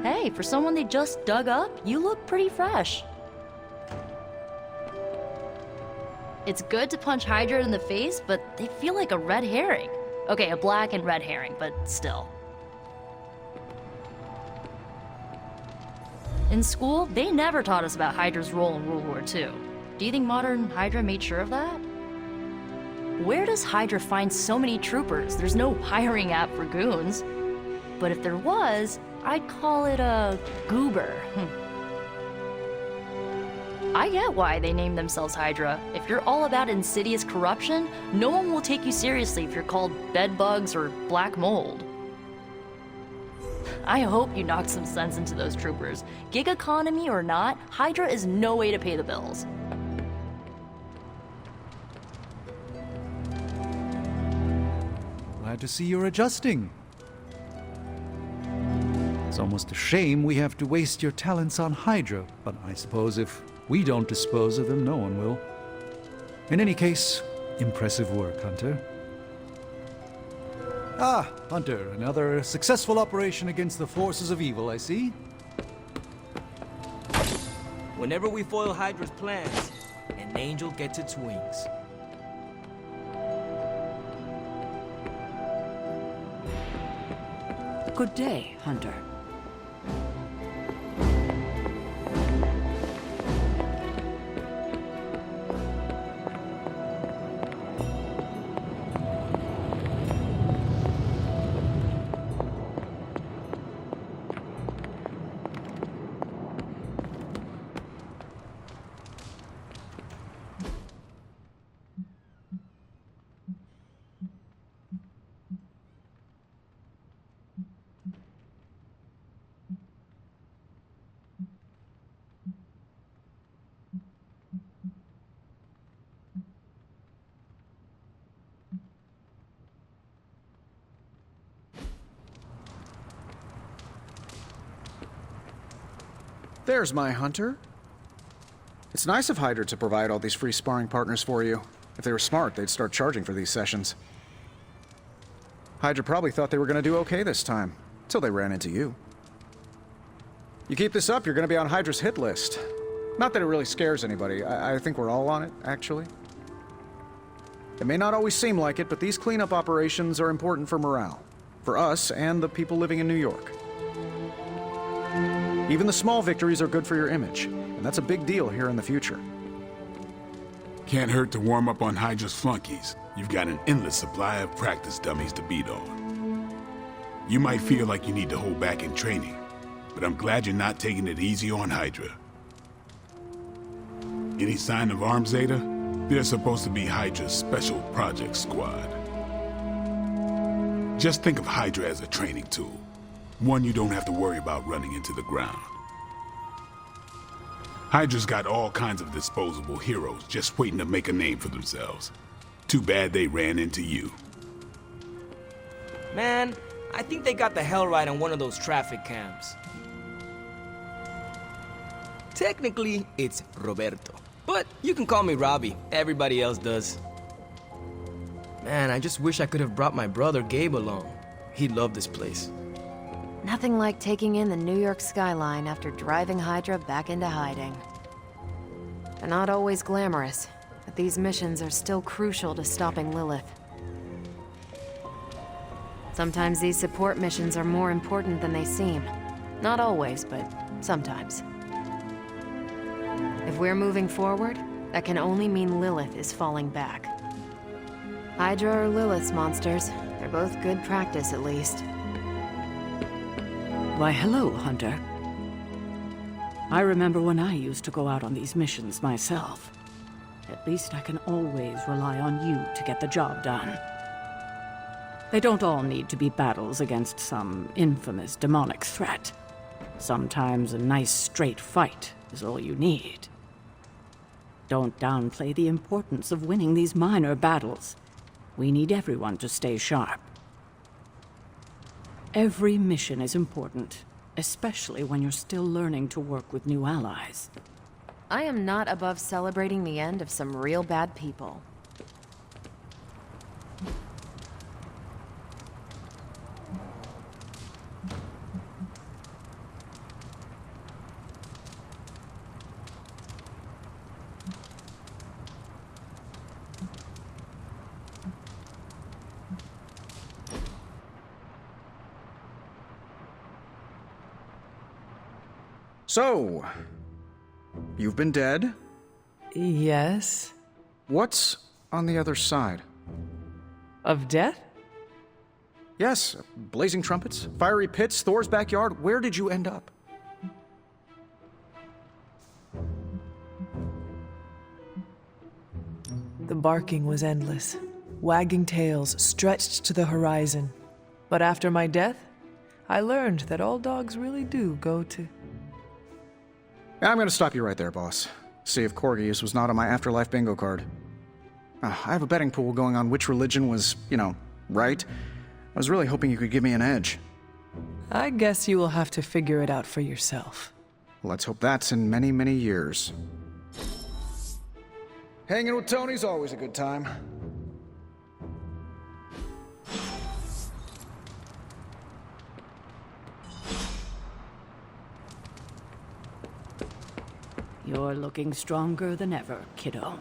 Hey, for someone they just dug up, you look pretty fresh. It's good to punch Hydra in the face, but they feel like a red herring. Okay, a black and red herring, but still. In school, they never taught us about Hydra's role in World War II. Do you think modern Hydra made sure of that? Where does Hydra find so many troopers? There's no hiring app for goons. But if there was, I'd call it a goober. I get why they named themselves Hydra. If you're all about insidious corruption, no one will take you seriously if you're called bedbugs or black mold. I hope you knock some sense into those troopers. Gig economy or not, Hydra is no way to pay the bills. Glad to see you're adjusting. It's almost a shame we have to waste your talents on Hydra, but I suppose if we don't dispose of them, no one will. In any case, impressive work, Hunter. Ah, Hunter, another successful operation against the forces of evil, I see. Whenever we foil Hydra's plans, an angel gets its wings. Good day, Hunter. There's my Hunter. It's nice of Hydra to provide all these free sparring partners for you. If they were smart, they'd start charging for these sessions. Hydra probably thought they were going to do okay this time, till they ran into you. You keep this up, you're going to be on Hydra's hit list. Not that it really scares anybody. I think we're all on it, actually. It may not always seem like it, but these cleanup operations are important for morale. For us and the people living in New York. Even the small victories are good for your image, and that's a big deal here in the future. Can't hurt to warm up on Hydra's flunkies. You've got an endless supply of practice dummies to beat on. You might feel like you need to hold back in training, but I'm glad you're not taking it easy on Hydra. Any sign of Arm Zeta? They're supposed to be Hydra's Special Projects Squad. Just think of Hydra as a training tool. One you don't have to worry about running into the ground. Hydra's got all kinds of disposable heroes just waiting to make a name for themselves. Too bad they ran into you. Man, I think they got the hell right on one of those traffic cams. Technically, it's Roberto. But you can call me Robbie. Everybody else does. Man, I just wish I could have brought my brother Gabe along. He'd love this place. Nothing like taking in the New York skyline after driving Hydra back into hiding. They're not always glamorous, but these missions are still crucial to stopping Lilith. Sometimes these support missions are more important than they seem. Not always, but sometimes. If we're moving forward, that can only mean Lilith is falling back. Hydra or Lilith's monsters, they're both good practice at least. Why, hello, Hunter. I remember when I used to go out on these missions myself. At least I can always rely on you to get the job done. They don't all need to be battles against some infamous demonic threat. Sometimes a nice straight fight is all you need. Don't downplay the importance of winning these minor battles. We need everyone to stay sharp. Every mission is important, especially when you're still learning to work with new allies. I am not above celebrating the end of some real bad people. So, you've been dead? Yes. What's on the other side? Of death? Yes, blazing trumpets, fiery pits, Thor's backyard. Where did you end up? The barking was endless. Wagging tails stretched to the horizon. But after my death, I learned that all dogs really do go to... I'm gonna stop you right there, boss. See if Corgius was not on my afterlife bingo card. I have a betting pool going on which religion was, right. I was really hoping you could give me an edge. I guess you will have to figure it out for yourself. Let's hope that's in many, many years. Hanging with Tony's always a good time. You're looking stronger than ever, kiddo.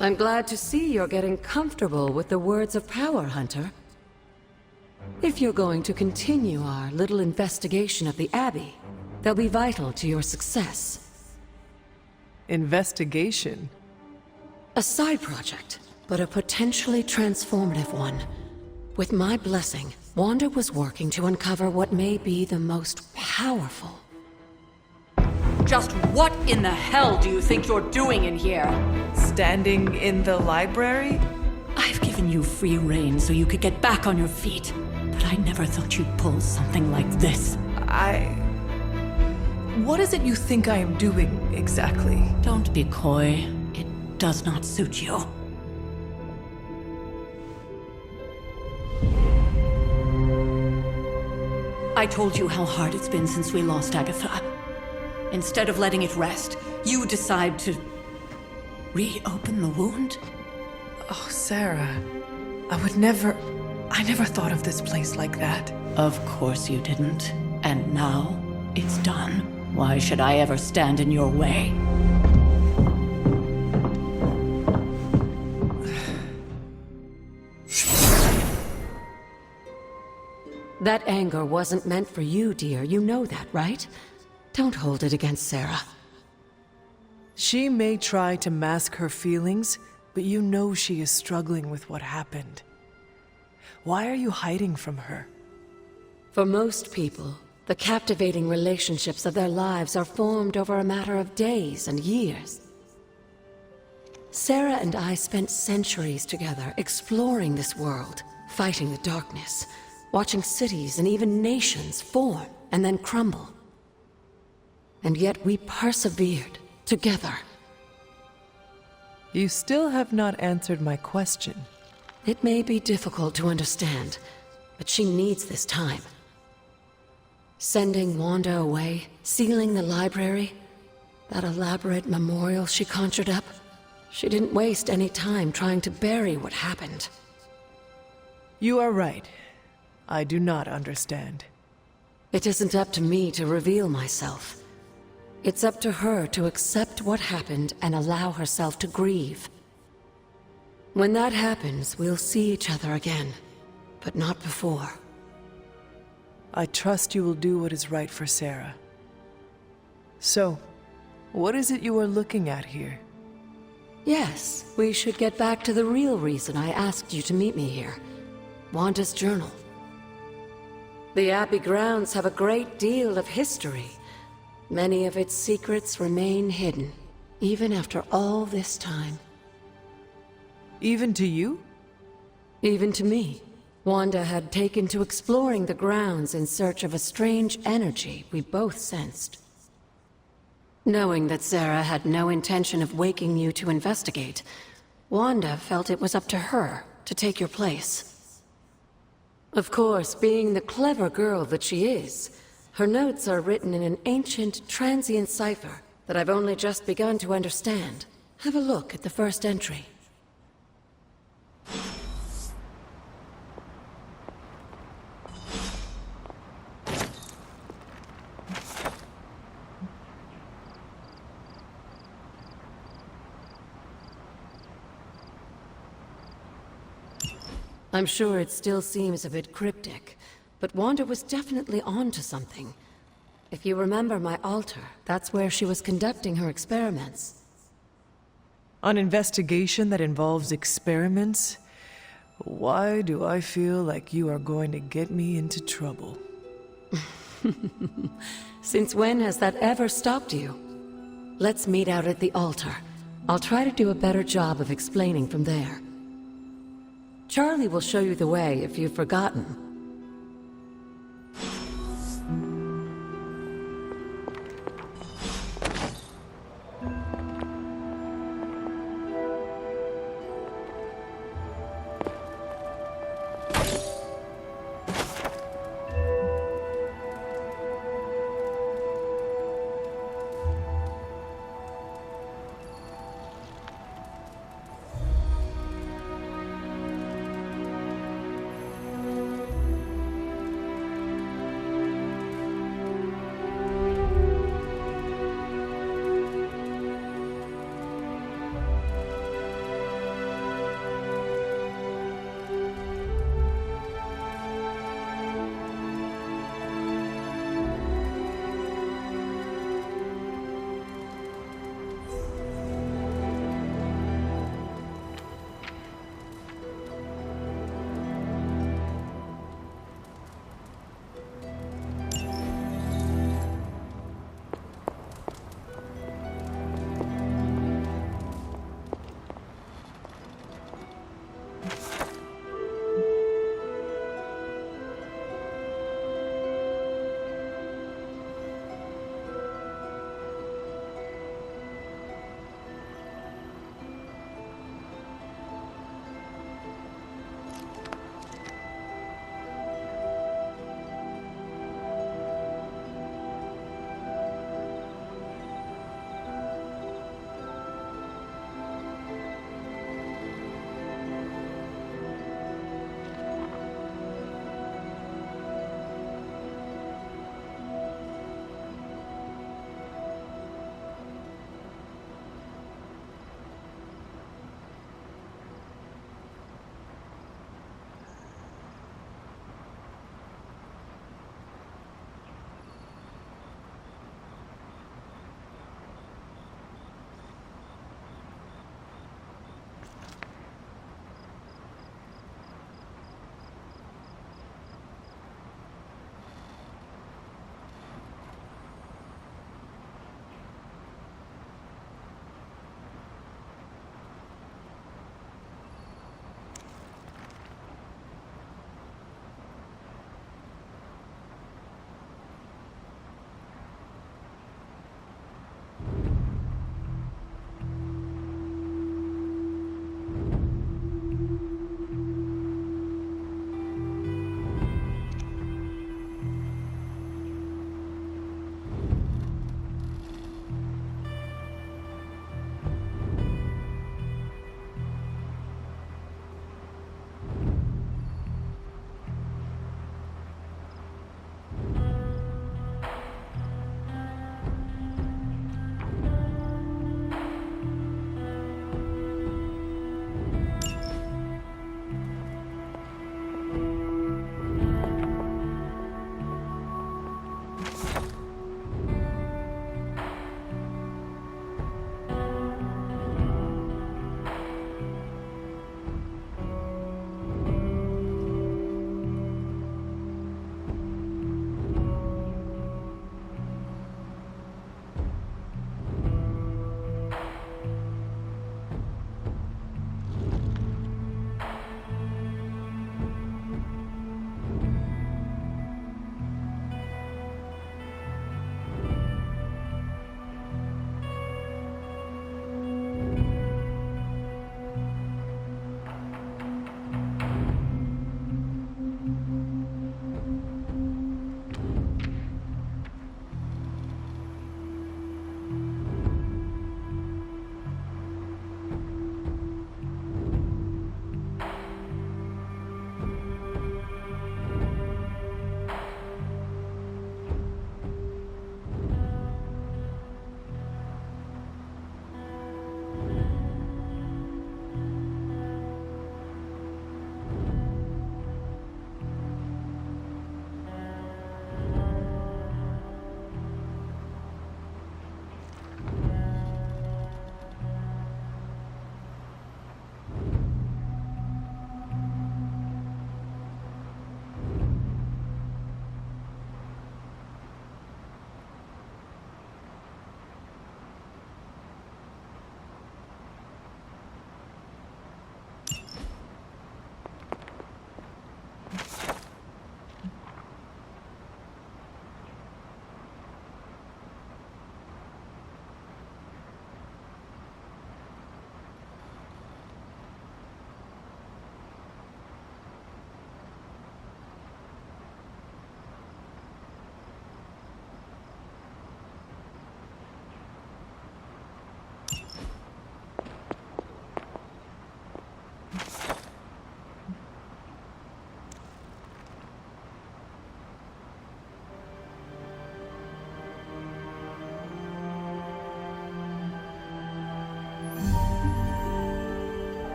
I'm glad to see you're getting comfortable with the words of power, Hunter. If you're going to continue our little investigation of the Abbey, they'll be vital to your success. Investigation? A side project, but a potentially transformative one. With my blessing, Wanda was working to uncover what may be the most powerful. Just what in the hell do you think you're doing in here? Standing in the library? I've given you free rein so you could get back on your feet, but I never thought you'd pull something like this. What is it you think I am doing, exactly? Don't be coy. It does not suit you. I told you how hard it's been since we lost Agatha. Instead of letting it rest, you decide to reopen the wound? Oh, Sarah. I never thought of this place like that. Of course you didn't. And now, it's done. Why should I ever stand in your way? That anger wasn't meant for you, dear. You know that, right? Don't hold it against Sarah. She may try to mask her feelings, but you know she is struggling with what happened. Why are you hiding from her? For most people, the captivating relationships of their lives are formed over a matter of days and years. Sarah and I spent centuries together exploring this world, fighting the darkness, watching cities and even nations form and then crumble. And yet we persevered, together. You still have not answered my question. It may be difficult to understand, but she needs this time. Sending Wanda away, sealing the library, that elaborate memorial she conjured up, she didn't waste any time trying to bury what happened. You are right. I do not understand. It isn't up to me to reveal myself. It's up to her to accept what happened and allow herself to grieve. When that happens, we'll see each other again, but not before. I trust you will do what is right for Sarah. So, what is it you are looking at here? Yes, we should get back to the real reason I asked you to meet me here. Wanda's journal. The Abbey grounds have a great deal of history. Many of its secrets remain hidden, even after all this time. Even to you? Even to me. Wanda had taken to exploring the grounds in search of a strange energy we both sensed. Knowing that Sarah had no intention of waking you to investigate, Wanda felt it was up to her to take your place. Of course, being the clever girl that she is, her notes are written in an ancient, transient cipher that I've only just begun to understand. Have a look at the first entry. I'm sure it still seems a bit cryptic, but Wanda was definitely onto something. If you remember my altar, that's where she was conducting her experiments. An investigation that involves experiments? Why do I feel like you are going to get me into trouble? Since when has that ever stopped you? Let's meet out at the altar. I'll try to do a better job of explaining from there. Charlie will show you the way if you've forgotten.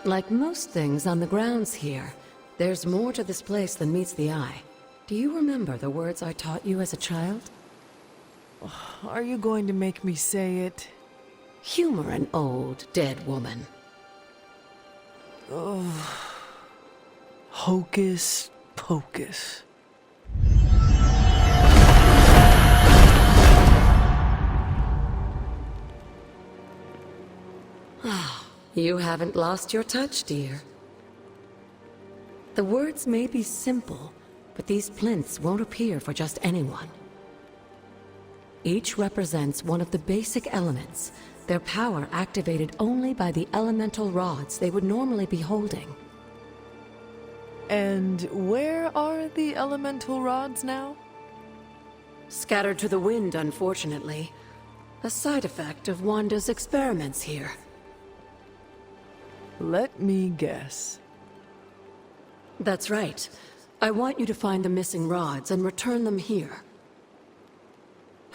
like most things on the grounds here, there's more to this place than meets the eye. Do you remember the words I taught you as a child? Are you going to make me say it? Humor an old, dead woman. Hocus pocus. You haven't lost your touch, dear. The words may be simple, but these plinths won't appear for just anyone. Each represents one of the basic elements, their power activated only by the elemental rods they would normally be holding. And where are the elemental rods now? Scattered to the wind, unfortunately. A side effect of Wanda's experiments here. Let me guess. That's right. I want you to find the missing rods and return them here.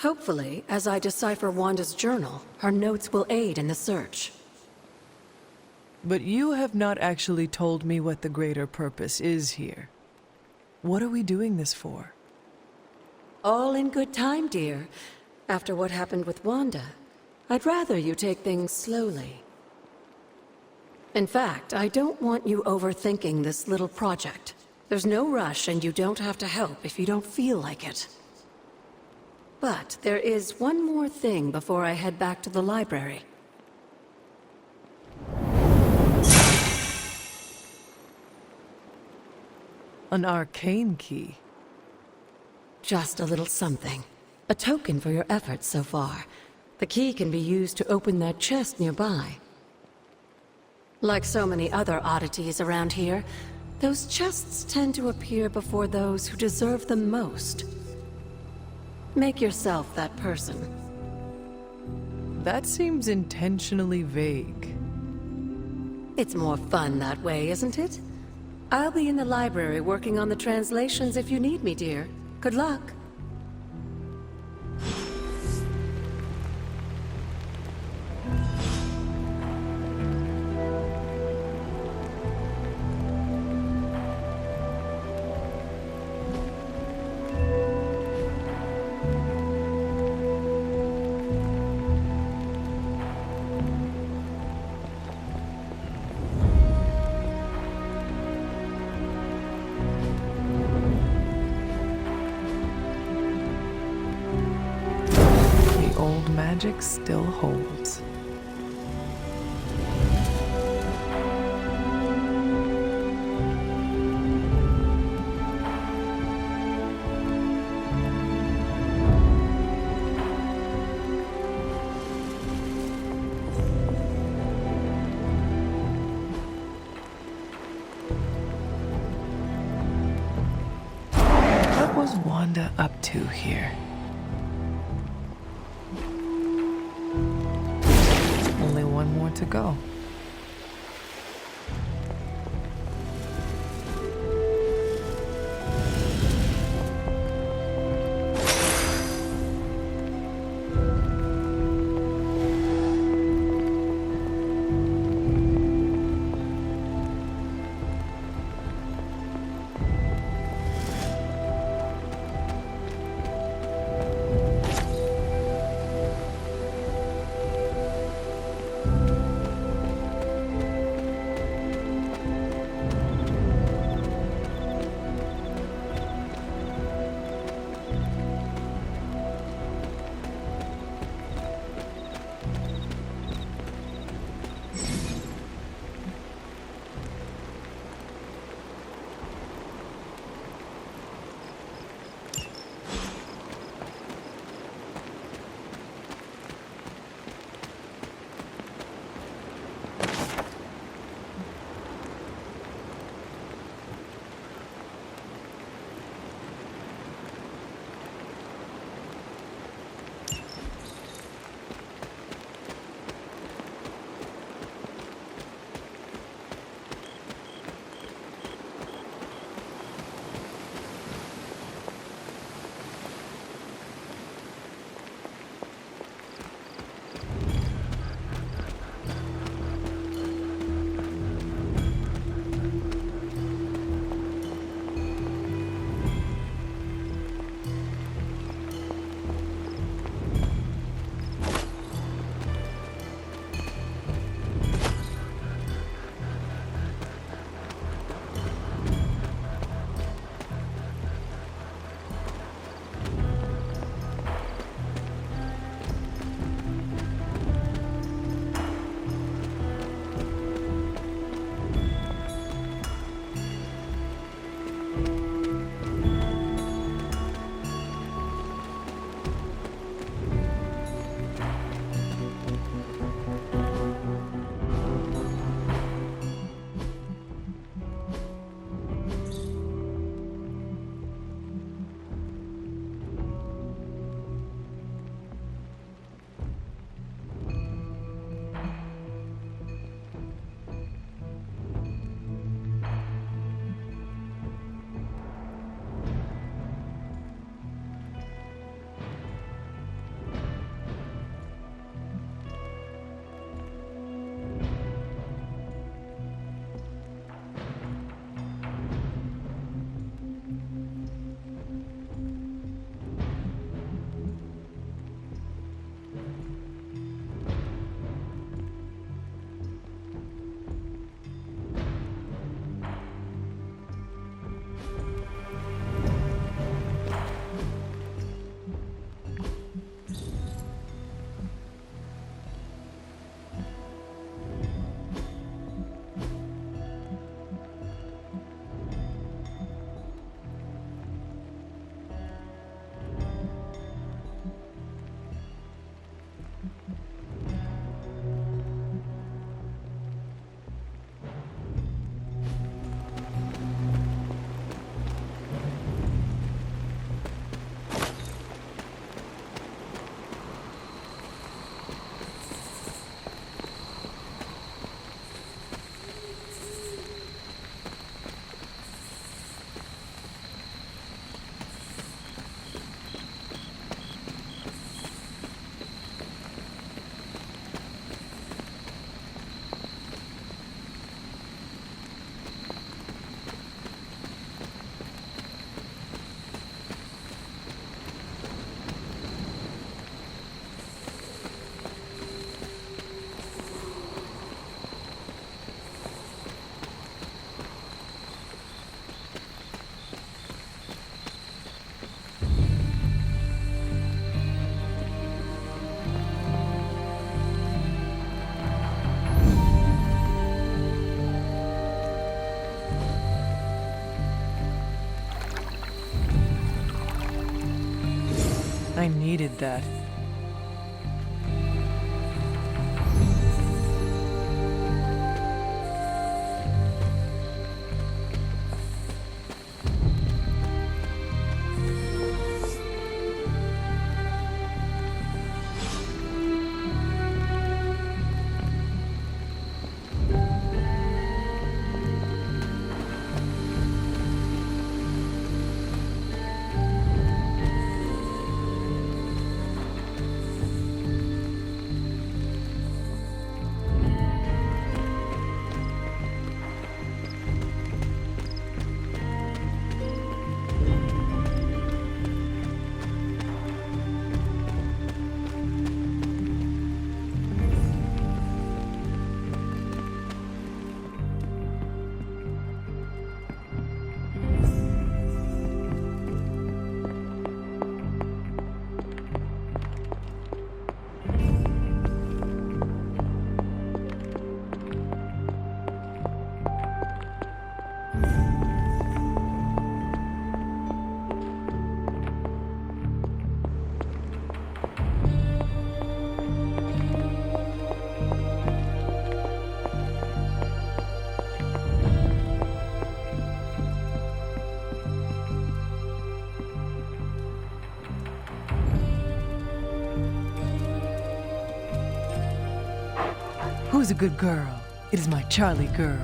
Hopefully, as I decipher Wanda's journal, her notes will aid in the search. But you have not actually told me what the greater purpose is here. What are we doing this for? All in good time, dear. After what happened with Wanda, I'd rather you take things slowly. In fact, I don't want you overthinking this little project. There's no rush, and you don't have to help if you don't feel like it. But there is one more thing before I head back to the library. An arcane key. Just a little something. A token for your efforts so far. The key can be used to open that chest nearby. Like so many other oddities around here, those chests tend to appear before those who deserve them most. Make yourself that person. That seems intentionally vague. It's more fun that way, isn't it? I'll be in the library working on the translations if you need me, dear. Good luck. Magic still holds. What was Wanda up to here? Only one more to go. I needed that. Who's a good girl? It is my Charlie girl.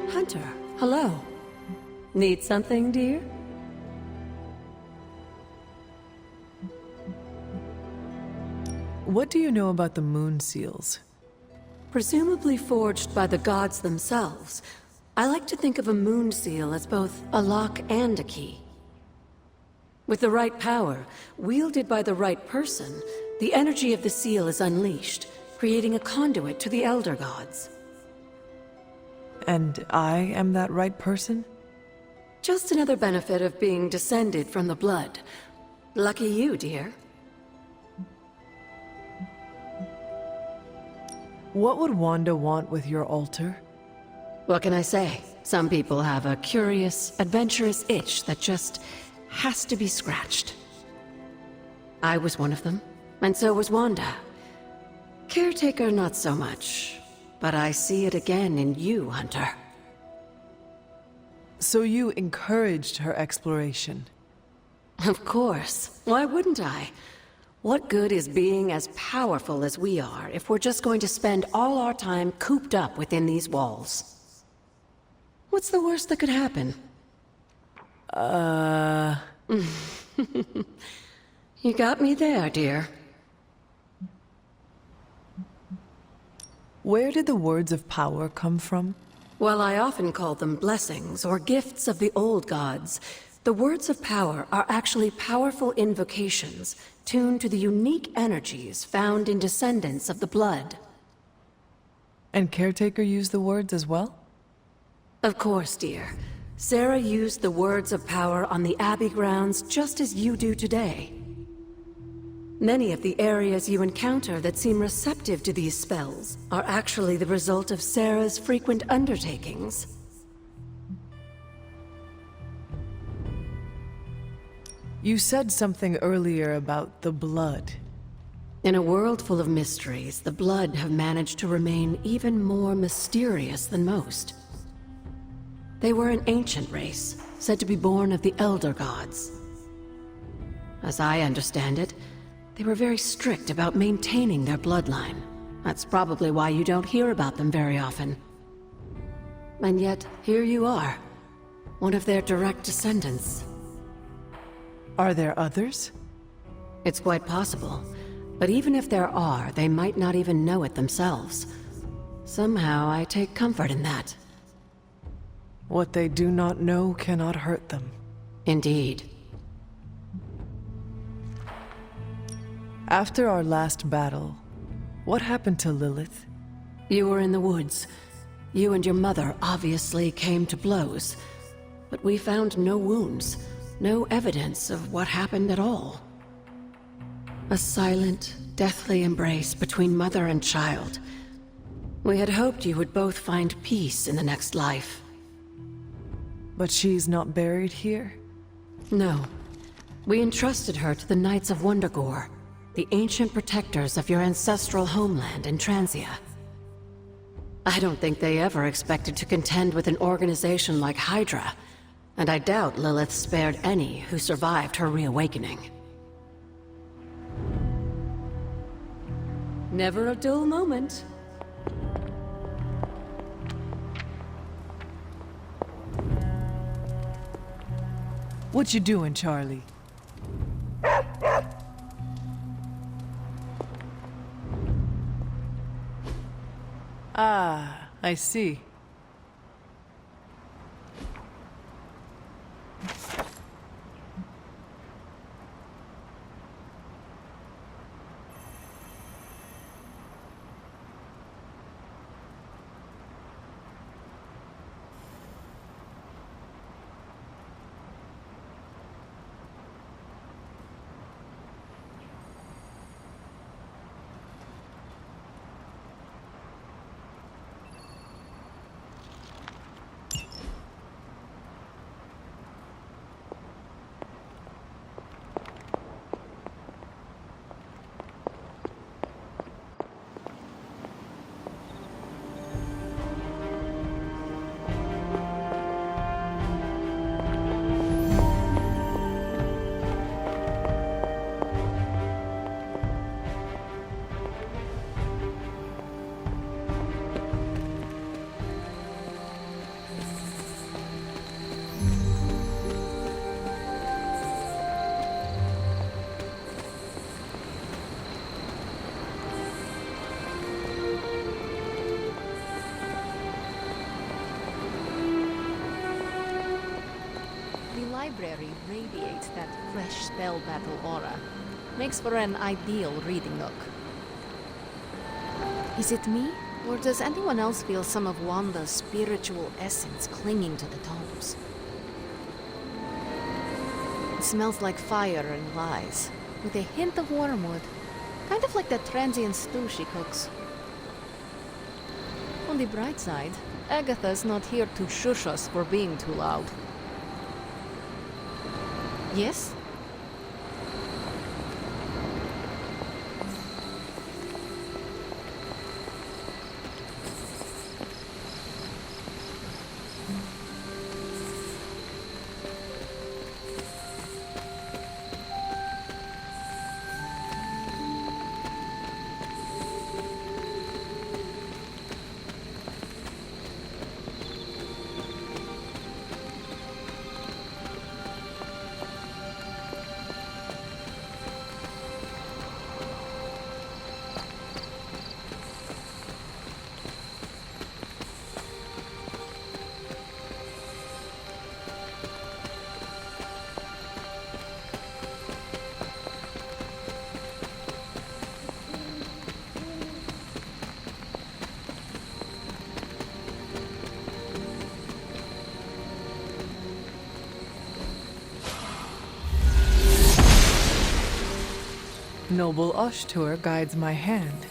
Hunter, hello. Need something, dear? What do you know about the moon seals? Presumably forged by the gods themselves, I like to think of a moon seal as both a lock and a key. With the right power, wielded by the right person, the energy of the seal is unleashed, creating a conduit to the Elder Gods. And I am that right person? Just another benefit of being descended from the blood. Lucky you, dear. What would Wanda want with your altar? What can I say? Some people have a curious, adventurous itch that just has to be scratched. I was one of them, and so was Wanda. Caretaker, not so much. But I see it again in you, Hunter. So you encouraged her exploration? Of course. Why wouldn't I? What good is being as powerful as we are if we're just going to spend all our time cooped up within these walls? What's the worst that could happen? You got me there, dear. Where did the words of power come from? While I often call them blessings or gifts of the old gods, the words of power are actually powerful invocations tuned to the unique energies found in descendants of the blood. And Caretaker used the words as well? Of course, dear. Sarah used the words of power on the Abbey grounds just as you do today. Many of the areas you encounter that seem receptive to these spells are actually the result of Sarah's frequent undertakings. You said something earlier about the blood. In a world full of mysteries, the blood have managed to remain even more mysterious than most. They were an ancient race, said to be born of the Elder Gods. As I understand it, they were very strict about maintaining their bloodline. That's probably why you don't hear about them very often. And yet, here you are, one of their direct descendants. Are there others? It's quite possible. But even if there are, they might not even know it themselves. Somehow, I take comfort in that. What they do not know cannot hurt them. Indeed. After our last battle, what happened to Lilith? You were in the woods. You and your mother obviously came to blows. But we found no wounds, no evidence of what happened at all. A silent, deathly embrace between mother and child. We had hoped you would both find peace in the next life. But she's not buried here? No. We entrusted her to the Knights of Wundagore, the ancient protectors of your ancestral homeland in Transia. I don't think they ever expected to contend with an organization like Hydra, and I doubt Lilith spared any who survived her reawakening. Never a dull moment. What you doing, Charlie? Ah, I see. Library radiates that fresh spell battle aura. Makes for an ideal reading nook. Is it me? Or does anyone else feel some of Wanda's spiritual essence clinging to the tombs? It smells like fire and lies, with a hint of wormwood. Kind of like that transient stew she cooks. On the bright side, Agatha's not here to shush us for being too loud. Yes? Noble Ashtur guides my hand.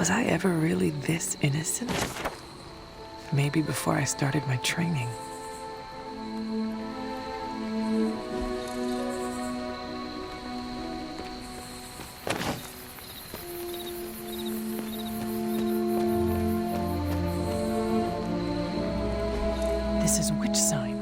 Was I ever really this innocent? Maybe before I started my training. This is which sign?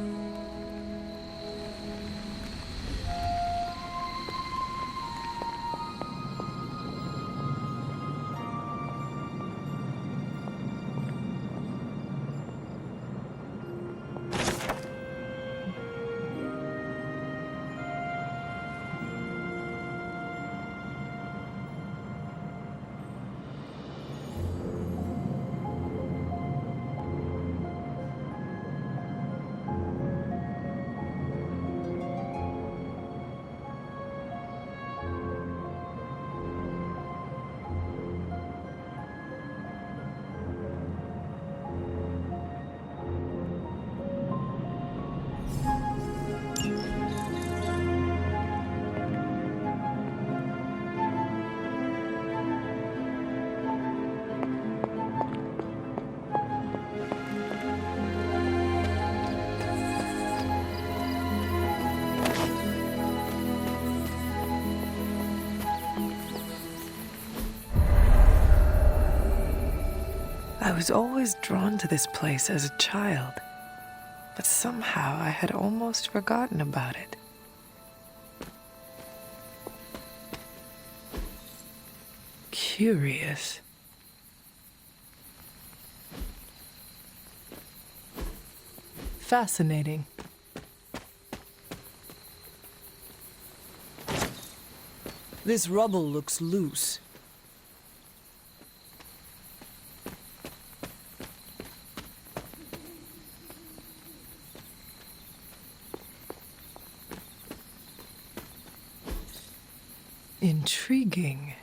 I was always drawn to this place as a child, but somehow I had almost forgotten about it. Curious. Fascinating. This rubble looks loose. Intriguing.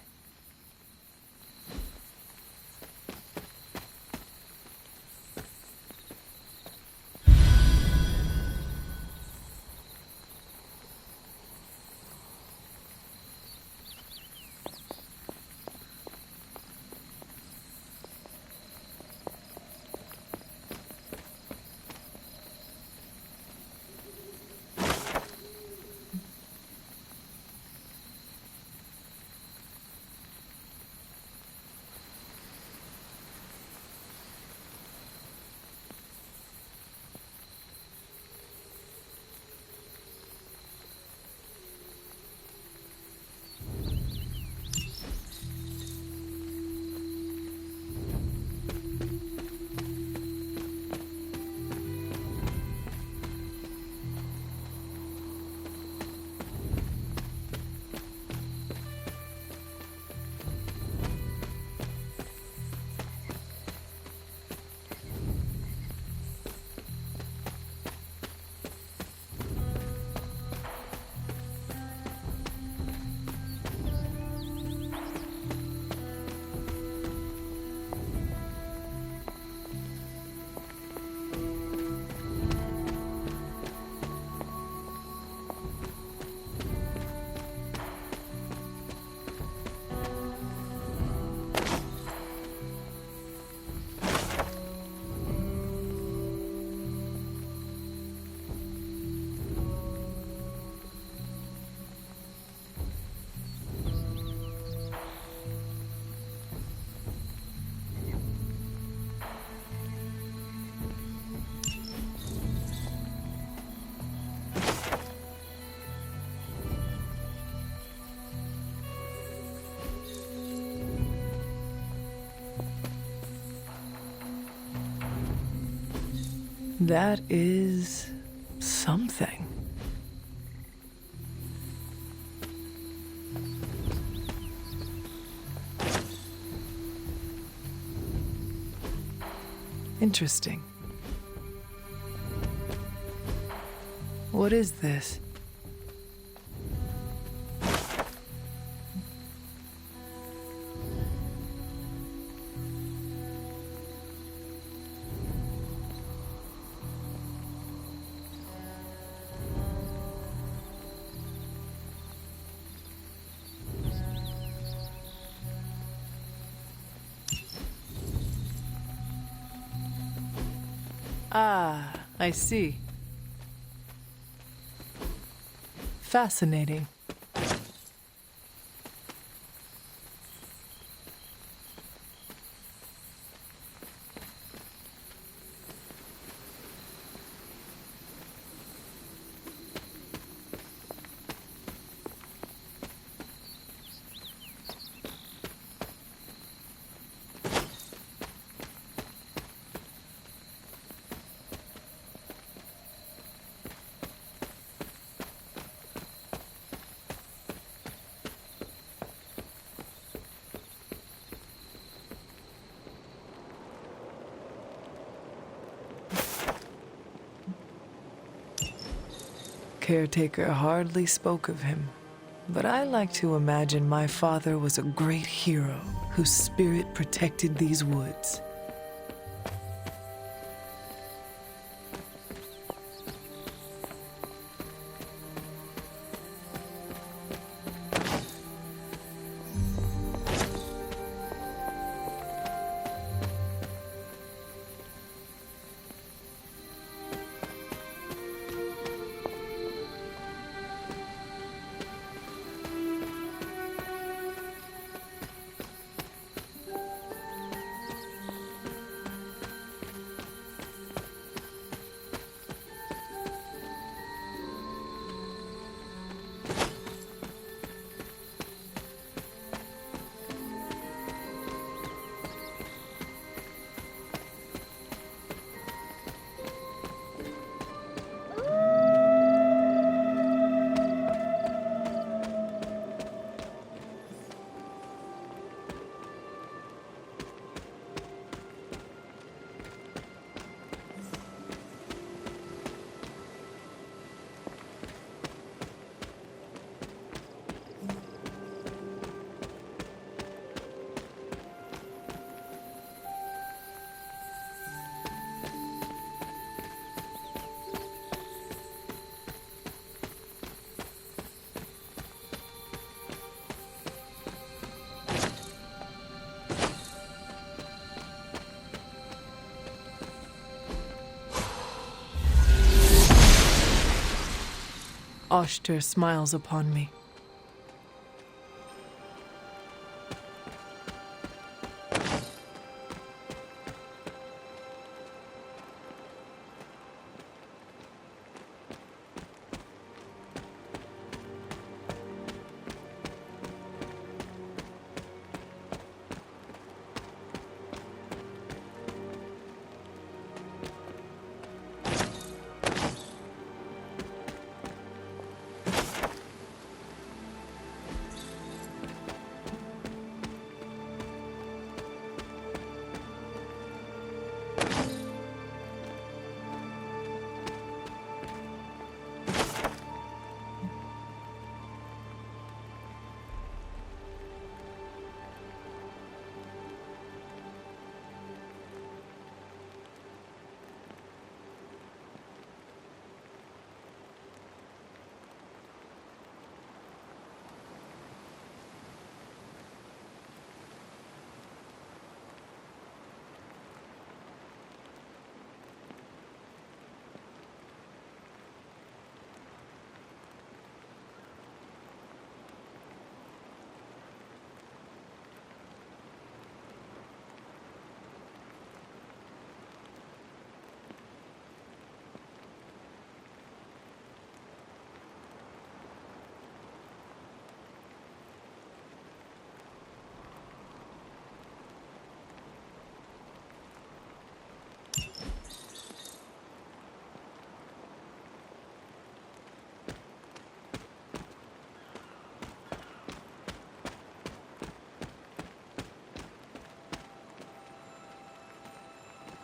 That is something. Interesting. What is this? Ah, I see. Fascinating. Caretaker hardly spoke of him, but I like to imagine my father was a great hero whose spirit protected these woods. Oshter smiles upon me.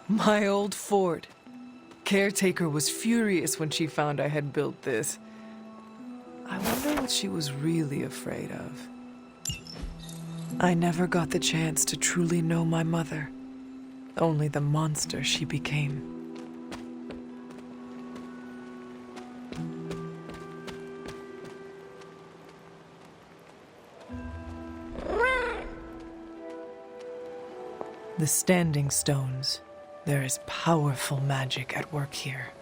My old fort. Caretaker was furious when she found I had built this. I wonder what she was really afraid of. I never got the chance to truly know my mother. Only the monster she became. The Standing Stones. There is powerful magic at work here.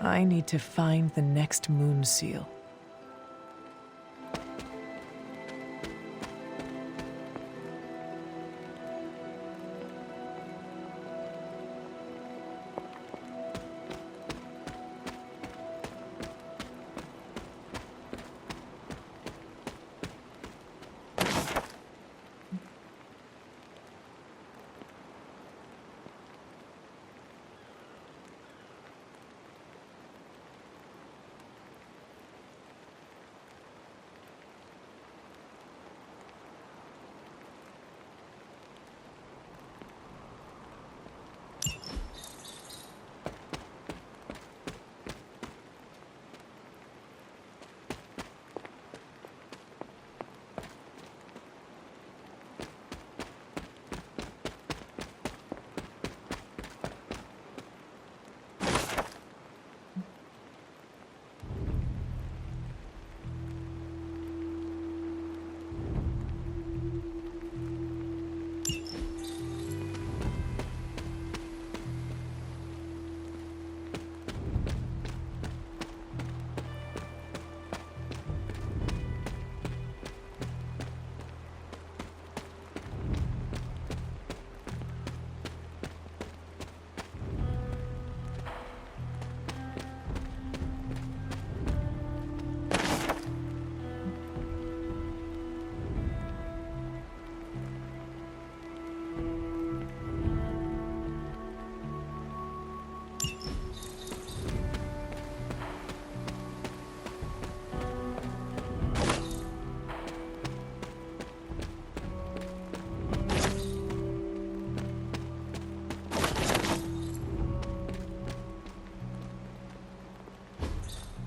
I need to find the next moon seal.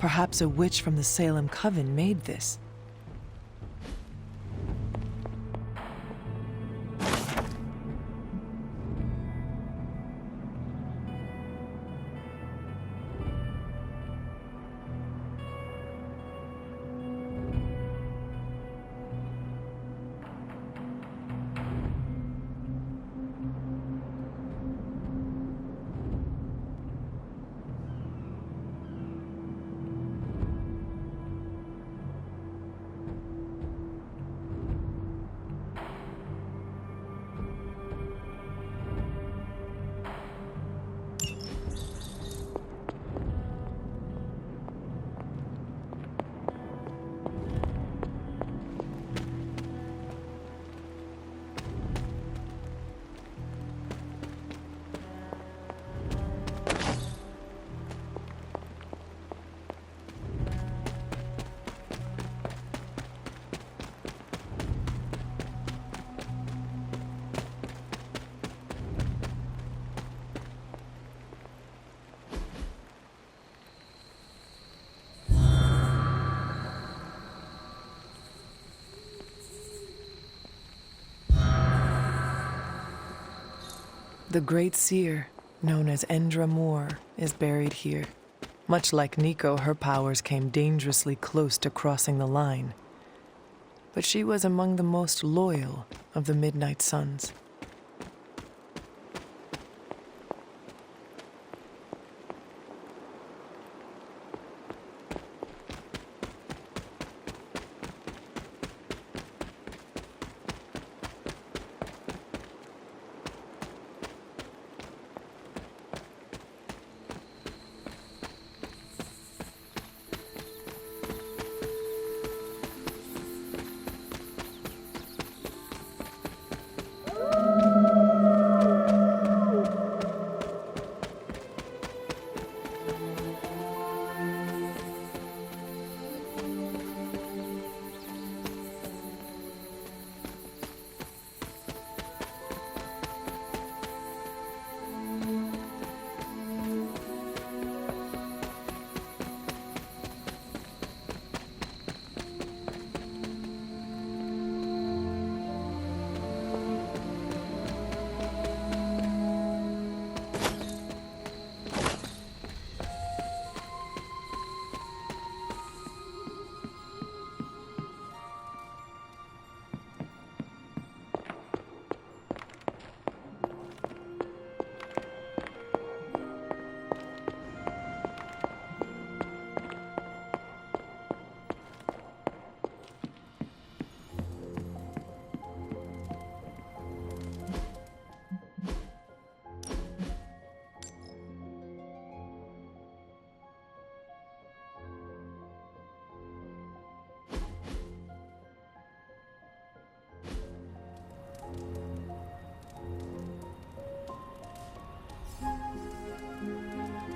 Perhaps a witch from the Salem Coven made this. The Great Seer, known as Endra Moore, is buried here. Much like Nico, her powers came dangerously close to crossing the line. But she was among the most loyal of the Midnight Suns.